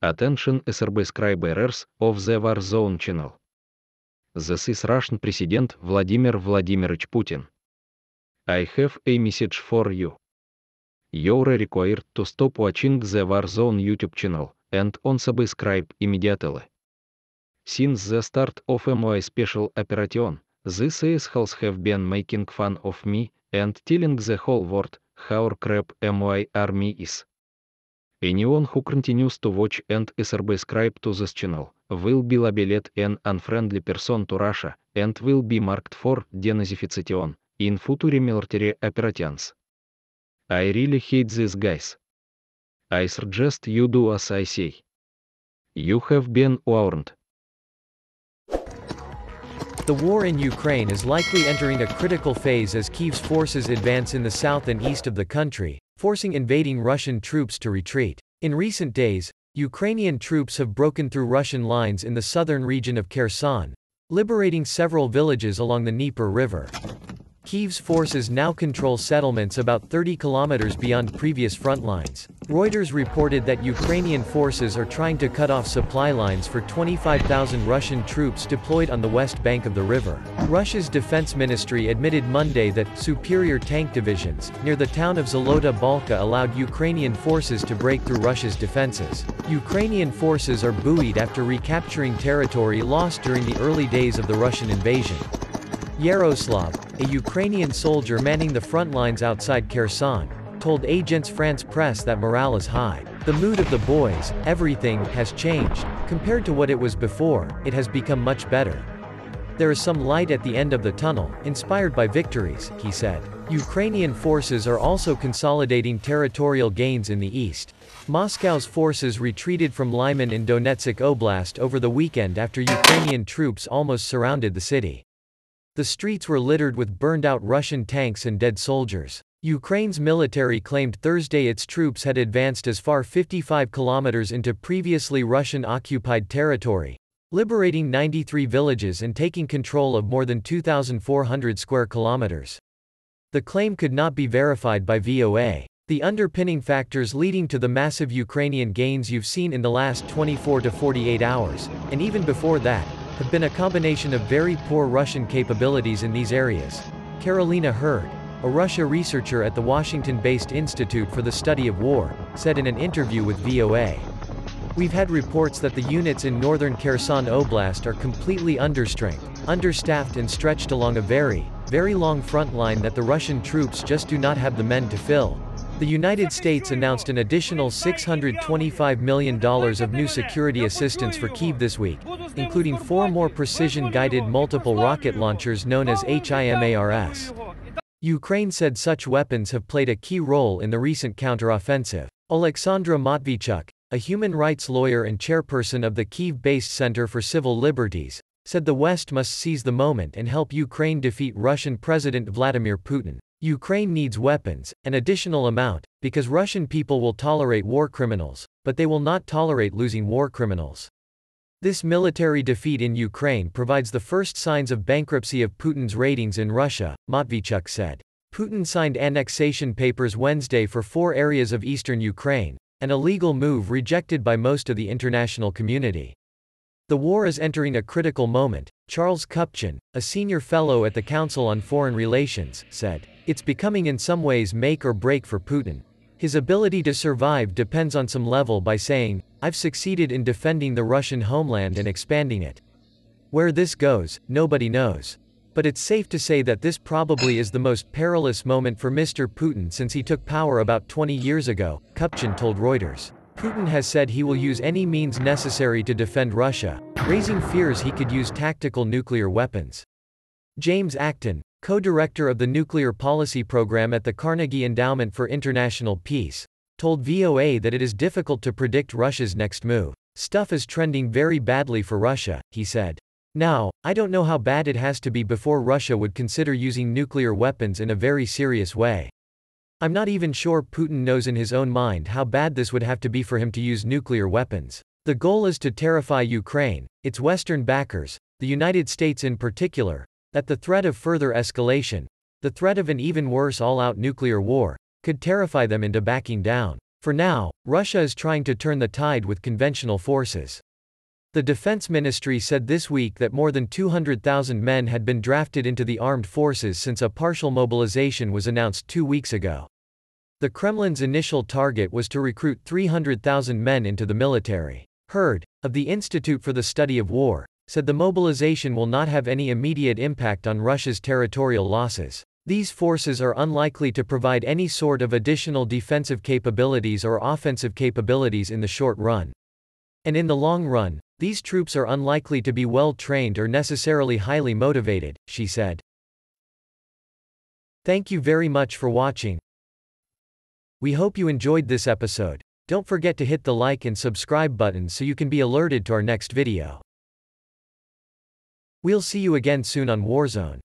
Attention SRB subscribers of the War Zone channel. This is Russian President Vladimir Vladimirovich Putin. I have a message for you. You are required to stop watching the War Zone YouTube channel and unsubscribe immediately. Since the start of my special operation, these assholes have been making fun of me and telling the whole world how crap my army is. Anyone who continues to watch and subscribe to this channel will be labeled an unfriendly person to Russia and will be marked for denazification in future military operations. I really hate these guys. I suggest you do as I say. You have been warned. The war in Ukraine is likely entering a critical phase as Kyiv's forces advance in the south and east of the country, forcing invading Russian troops to retreat. In recent days, Ukrainian troops have broken through Russian lines in the southern region of Kherson, liberating several villages along the Dnieper River. Kyiv's forces now control settlements about 30 kilometers beyond previous front lines. Reuters reported that Ukrainian forces are trying to cut off supply lines for 25,000 Russian troops deployed on the west bank of the river. Russia's defense ministry admitted Monday that superior tank divisions near the town of Zolota Balka allowed Ukrainian forces to break through Russia's defenses. Ukrainian forces are buoyed after recapturing territory lost during the early days of the Russian invasion. Yaroslav, a Ukrainian soldier manning the front lines outside Kherson, told Agence France Presse that morale is high. The mood of the boys, everything, has changed. Compared to what it was before, it has become much better. There is some light at the end of the tunnel, inspired by victories, he said. Ukrainian forces are also consolidating territorial gains in the east. Moscow's forces retreated from Lyman in Donetsk Oblast over the weekend after Ukrainian troops almost surrounded the city. The streets were littered with burned-out Russian tanks and dead soldiers. Ukraine's military claimed Thursday its troops had advanced as far 55 kilometers into previously Russian-occupied territory, liberating 93 villages and taking control of more than 2,400 square kilometers. The claim could not be verified by VOA. The underpinning factors leading to the massive Ukrainian gains you've seen in the last 24 to 48 hours, and even before that, have been a combination of very poor Russian capabilities in these areas. Carolina Hurd, a Russia researcher at the Washington-based Institute for the Study of War, said in an interview with VOA. We've had reports that the units in northern Kherson Oblast are completely understrength, understaffed and stretched along a very, very long front line that the Russian troops just do not have the men to fill. The United States announced an additional $625 million of new security assistance for Kyiv this week, including 4 more precision-guided multiple rocket launchers known as HIMARS. Ukraine said such weapons have played a key role in the recent counteroffensive. Oleksandra Matvichuk, a human rights lawyer and chairperson of the Kyiv-based Center for Civil Liberties, said the West must seize the moment and help Ukraine defeat Russian President Vladimir Putin. Ukraine needs weapons, an additional amount, because Russian people will tolerate war criminals, but they will not tolerate losing war criminals. This military defeat in Ukraine provides the first signs of bankruptcy of Putin's ratings in Russia, Matvichuk said. Putin signed annexation papers Wednesday for 4 areas of eastern Ukraine, an illegal move rejected by most of the international community. The war is entering a critical moment, Charles Kupchan, a senior fellow at the Council on Foreign Relations, said. It's becoming in some ways make or break for Putin. His ability to survive depends on some level by saying, I've succeeded in defending the Russian homeland and expanding it. Where this goes, nobody knows. But it's safe to say that this probably is the most perilous moment for Mr. Putin since he took power about 20 years ago, Kupchan told Reuters. Putin has said he will use any means necessary to defend Russia, raising fears he could use tactical nuclear weapons. James Acton, co-director of the Nuclear Policy Program at the Carnegie Endowment for International Peace, told VOA that it is difficult to predict Russia's next move. Stuff is trending very badly for Russia, he said. Now, I don't know how bad it has to be before Russia would consider using nuclear weapons in a very serious way. I'm not even sure Putin knows in his own mind how bad this would have to be for him to use nuclear weapons. The goal is to terrify Ukraine, its Western backers, the United States in particular, that the threat of further escalation, the threat of an even worse all-out nuclear war, could terrify them into backing down. For now, Russia is trying to turn the tide with conventional forces. The Defense Ministry said this week that more than 200,000 men had been drafted into the armed forces since a partial mobilization was announced 2 weeks ago. The Kremlin's initial target was to recruit 300,000 men into the military. Hurd, of the Institute for the Study of War, said the mobilization will not have any immediate impact on Russia's territorial losses. These forces are unlikely to provide any sort of additional defensive capabilities or offensive capabilities in the short run. And in the long run, these troops are unlikely to be well trained or necessarily highly motivated, she said. Thank you very much for watching. We hope you enjoyed this episode. Don't forget to hit the like and subscribe buttons so you can be alerted to our next video. We'll see you again soon on Warzone.